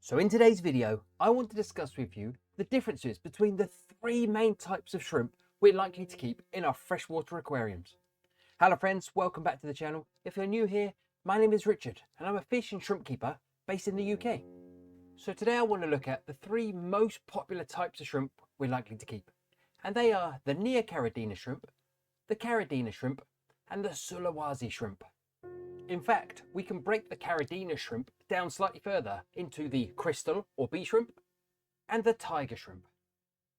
So in today's video, I want to discuss with you the differences between the three main types of shrimp we're likely to keep in our freshwater aquariums. Hello friends, welcome back to the channel. If you're new here, my name is Richard and I'm a fish and shrimp keeper based in the UK. So today I want to look at the three most popular types of shrimp we're likely to keep. And they are the Neocaridina shrimp, the Caridina shrimp, and the Sulawesi shrimp. In fact, we can break the Caridina shrimp down slightly further into the crystal or bee shrimp and the tiger shrimp.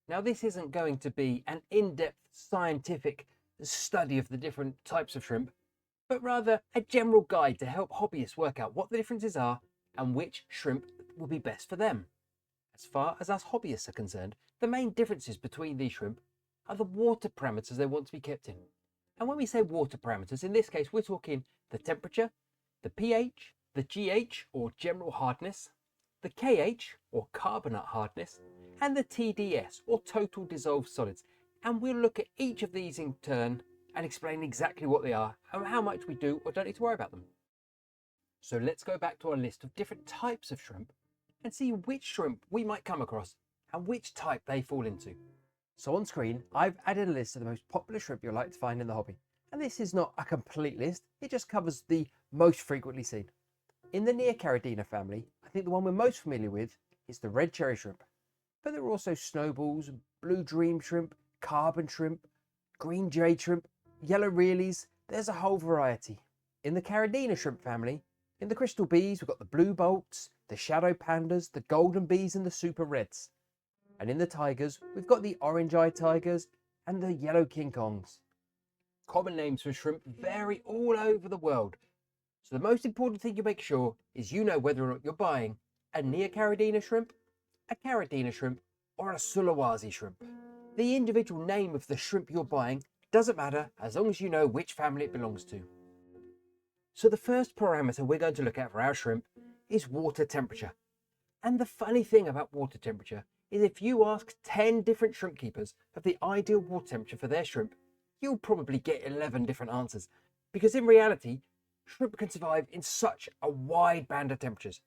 Now this isn't going to be an in-depth scientific study of the different types of shrimp, but rather a general guide to help hobbyists work out what the differences are and which shrimp will be best for them. As far as us hobbyists are concerned, the main differences between these shrimp are the water parameters they want to be kept in. And when we say water parameters, in this case, we're talking the temperature, the pH, the GH or general hardness, the KH or carbonate hardness, and the TDS or total dissolved solids. And we'll look at each of these in turn and explain exactly what they are and how much we do or don't need to worry about them. So let's go back to our list of different types of shrimp and see which shrimp we might come across and which type they fall into. So on screen, I've added a list of the most popular shrimp you'll like to find in the hobby. And this is not a complete list, it just covers the most frequently seen. In the Neocaridina family, I think the one we're most familiar with is the red cherry shrimp. But there are also snowballs, blue dream shrimp, carbon shrimp, green jade shrimp, yellow realies, there's a whole variety. In the Caridina shrimp family, in the crystal bees, we've got the blue bolts, the shadow pandas, the golden bees and the super reds. And in the tigers, we've got the orange-eyed tigers and the yellow King Kongs. Common names for shrimp vary all over the world. So the most important thing you make sure is you know whether or not you're buying a Neocaridina shrimp, a Caridina shrimp, or a Sulawesi shrimp. The individual name of the shrimp you're buying doesn't matter as long as you know which family it belongs to. So the first parameter we're going to look at for our shrimp is water temperature. And the funny thing about water temperature is if you ask 10 different shrimp keepers of the ideal water temperature for their shrimp, you'll probably get 11 different answers. Because in reality, shrimp can survive in such a wide band of temperatures.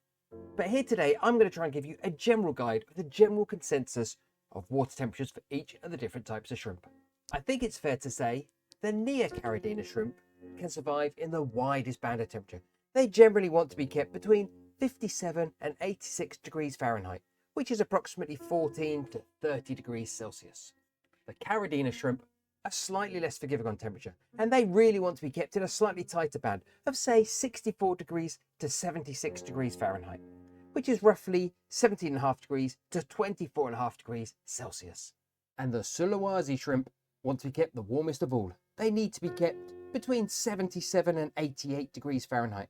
But here today, I'm going to try and give you a general guide of the general consensus of water temperatures for each of the different types of shrimp. I think it's fair to say the Neocaridina shrimp can survive in the widest band of temperature. They generally want to be kept between 57 and 86 degrees Fahrenheit, which is approximately 14 to 30 degrees Celsius. The Caridina shrimp are slightly less forgiving on temperature, and they really want to be kept in a slightly tighter band of say 64 degrees to 76 degrees Fahrenheit, which is roughly 17.5 degrees to 24.5 degrees Celsius. And the Sulawesi shrimp want to be kept the warmest of all. They need to be kept between 77 and 88 degrees Fahrenheit,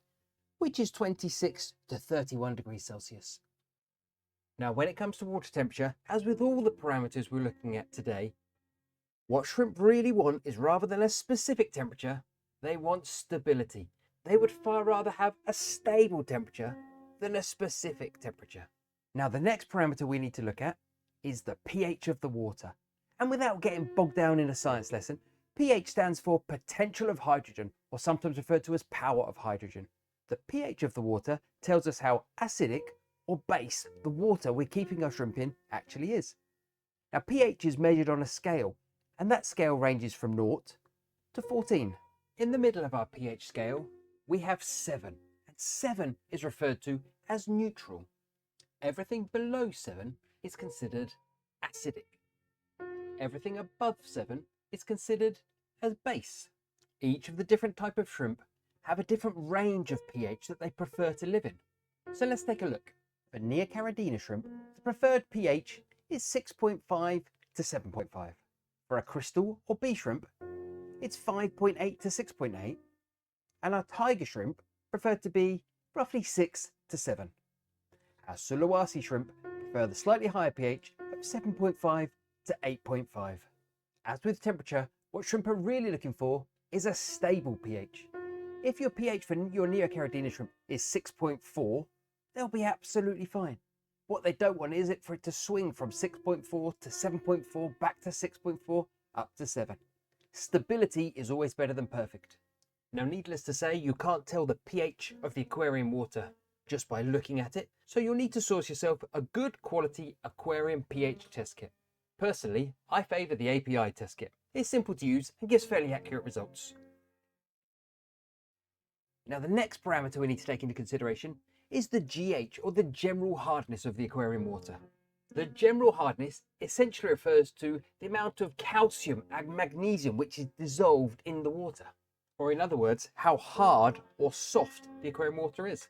which is 26 to 31 degrees Celsius. Now, when it comes to water temperature, as with all the parameters we're looking at today, what shrimp really want is rather than a specific temperature, they want stability. They would far rather have a stable temperature than a specific temperature. Now, the next parameter we need to look at is the pH of the water. And without getting bogged down in a science lesson, pH stands for potential of hydrogen, or sometimes referred to as power of hydrogen. The pH of the water tells us how acidic or base the water we're keeping our shrimp in actually is. Now, pH is measured on a scale, and that scale ranges from 0 to 14. In the middle of our pH scale, we have 7, and 7 is referred to as neutral. Everything below 7 is considered acidic. Everything above 7 is considered as base. Each of the different type of shrimp have a different range of pH that they prefer to live in. So let's take a look. For Neocaridina shrimp, the preferred pH is 6.5 to 7.5. For a crystal or bee shrimp, it's 5.8 to 6.8. And our tiger shrimp preferred to be roughly 6 to 7. Our Sulawesi shrimp prefer the slightly higher pH of 7.5 to 8.5. As with temperature, what shrimp are really looking for is a stable pH. If your pH for your Neocaridina shrimp is 6.4, they'll be absolutely fine. What they don't want is for it to swing from 6.4 to 7.4, back to 6.4, up to 7. Stability is always better than perfect. Now, needless to say, you can't tell the pH of the aquarium water just by looking at it, so you'll need to source yourself a good quality aquarium pH test kit. Personally, I favour the API test kit. It's simple to use and gives fairly accurate results. Now the next parameter we need to take into consideration is the GH, or the general hardness of the aquarium water. The general hardness essentially refers to the amount of calcium and magnesium which is dissolved in the water. Or in other words, how hard or soft the aquarium water is.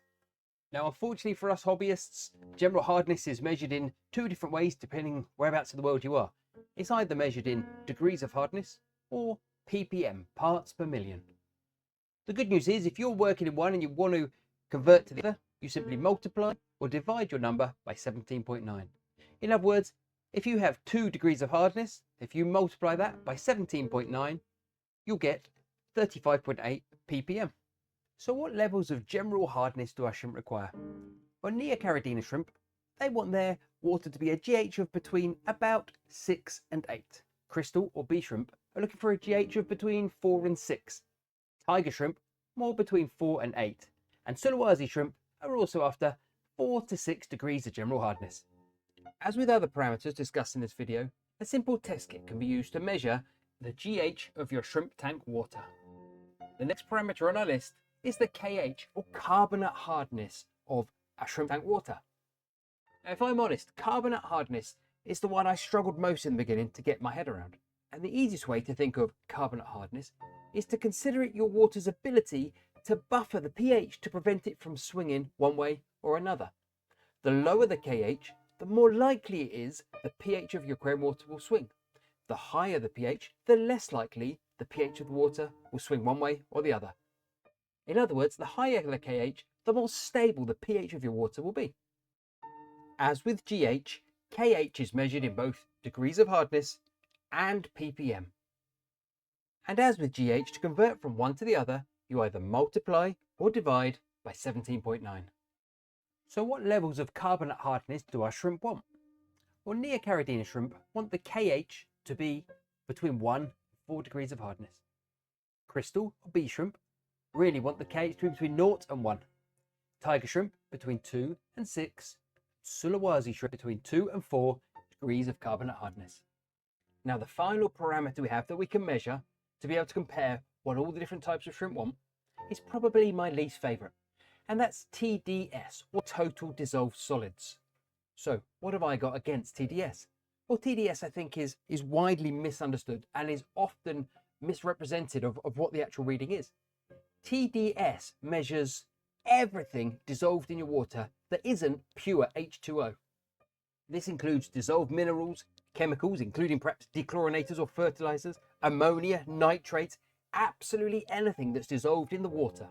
Now unfortunately for us hobbyists, general hardness is measured in two different ways depending whereabouts in the world you are. It's either measured in degrees of hardness or ppm, parts per million. The good news is if you're working in one and you want to convert to the other, you simply multiply or divide your number by 17.9. In other words, if you have 2 degrees of hardness, if you multiply that by 17.9, you'll get 35.8 ppm. So what levels of general hardness do our shrimp require? On Neocaridina shrimp, they want their water to be a GH of between about 6 and 8. Crystal or B shrimp are looking for a GH of between 4 and 6. Tiger shrimp, more between 4 and 8. And Sulawesi shrimp are also after 4 to 6 degrees of general hardness. As with other parameters discussed in this video, a simple test kit can be used to measure the GH of your shrimp tank water. The next parameter on our list is the KH, or carbonate hardness, of a shrimp tank water. Now, if I'm honest, carbonate hardness is the one I struggled most in the beginning to get my head around. And the easiest way to think of carbonate hardness is to consider it your water's ability to buffer the pH to prevent it from swinging one way or another. The lower the KH, the more likely it is the pH of your aquarium water will swing. The higher the pH, the less likely the pH of the water will swing one way or the other. In other words, the higher the KH, the more stable the pH of your water will be. As with GH, KH is measured in both degrees of hardness and ppm. And as with GH, to convert from one to the other, you either multiply or divide by 17.9. So what levels of carbonate hardness do our shrimp want? Well, Neocaridina shrimp want the KH to be between 1 and 4 degrees of hardness. Crystal or B shrimp really want the KH to be between 0 and 1. Tiger shrimp between 2 and 6. Sulawesi shrimp between 2 and 4 degrees of carbonate hardness. Now the final parameter we have that we can measure to be able to compare what all the different types of shrimp want is probably my least favourite, and that's TDS, or total dissolved solids. So what have I got against TDS? Well, TDS I think is widely misunderstood and is often misrepresented of what the actual reading is. TDS measures everything dissolved in your water that isn't pure H2O. This includes dissolved minerals, chemicals, including perhaps dechlorinators or fertilizers, ammonia, nitrates, absolutely anything that's dissolved in the water.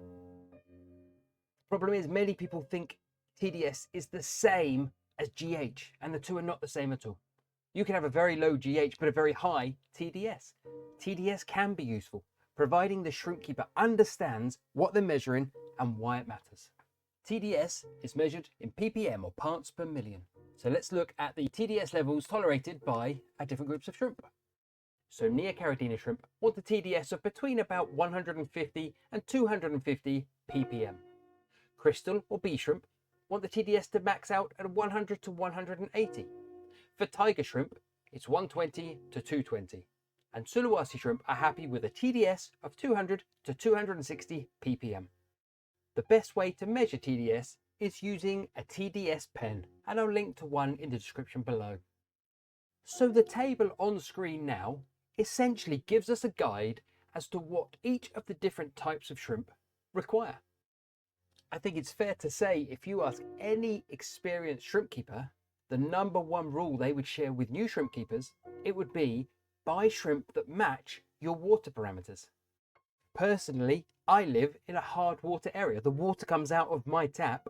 The problem is many people think TDS is the same as GH, and the two are not the same at all. You can have a very low GH but a very high TDS. TDS can be useful, providing the shrimp keeper understands what they're measuring and why it matters. TDS is measured in ppm, or parts per million. So let's look at the TDS levels tolerated by our different groups of shrimp. So Neocaridina shrimp want a TDS of between about 150 and 250 ppm. Crystal or B shrimp want the TDS to max out at 100 to 180. For tiger shrimp, it's 120 to 220. And Sulawesi shrimp are happy with a TDS of 200 to 260 ppm. The best way to measure TDS is using a TDS pen, and I'll link to one in the description below. So the table on screen now essentially gives us a guide as to what each of the different types of shrimp require. I think it's fair to say if you ask any experienced shrimp keeper, the number one rule they would share with new shrimp keepers, it would be buy shrimp that match your water parameters. Personally, I live in a hard water area. The water comes out of my tap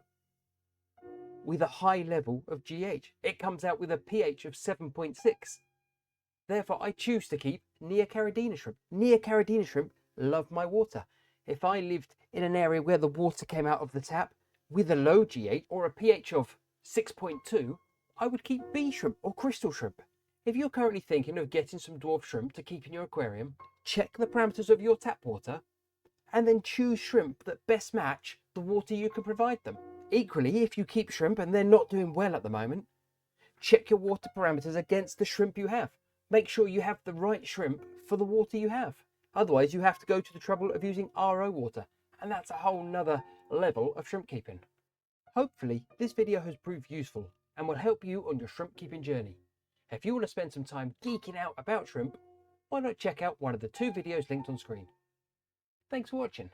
with a high level of GH. It comes out with a pH of 7.6. Therefore, I choose to keep Neocaridina shrimp. Neocaridina shrimp love my water. If I lived in an area where the water came out of the tap with a low GH or a pH of 6.2, I would keep B shrimp or crystal shrimp. If you're currently thinking of getting some dwarf shrimp to keep in your aquarium, check the parameters of your tap water and then choose shrimp that best match the water you can provide them. Equally, if you keep shrimp and they're not doing well at the moment, check your water parameters against the shrimp you have. Make sure you have the right shrimp for the water you have. Otherwise, you have to go to the trouble of using RO water, and that's a whole nother level of shrimp keeping. Hopefully, this video has proved useful and will help you on your shrimp keeping journey. If you want to spend some time geeking out about shrimp, why not check out one of the 2 videos linked on screen. Thanks for watching.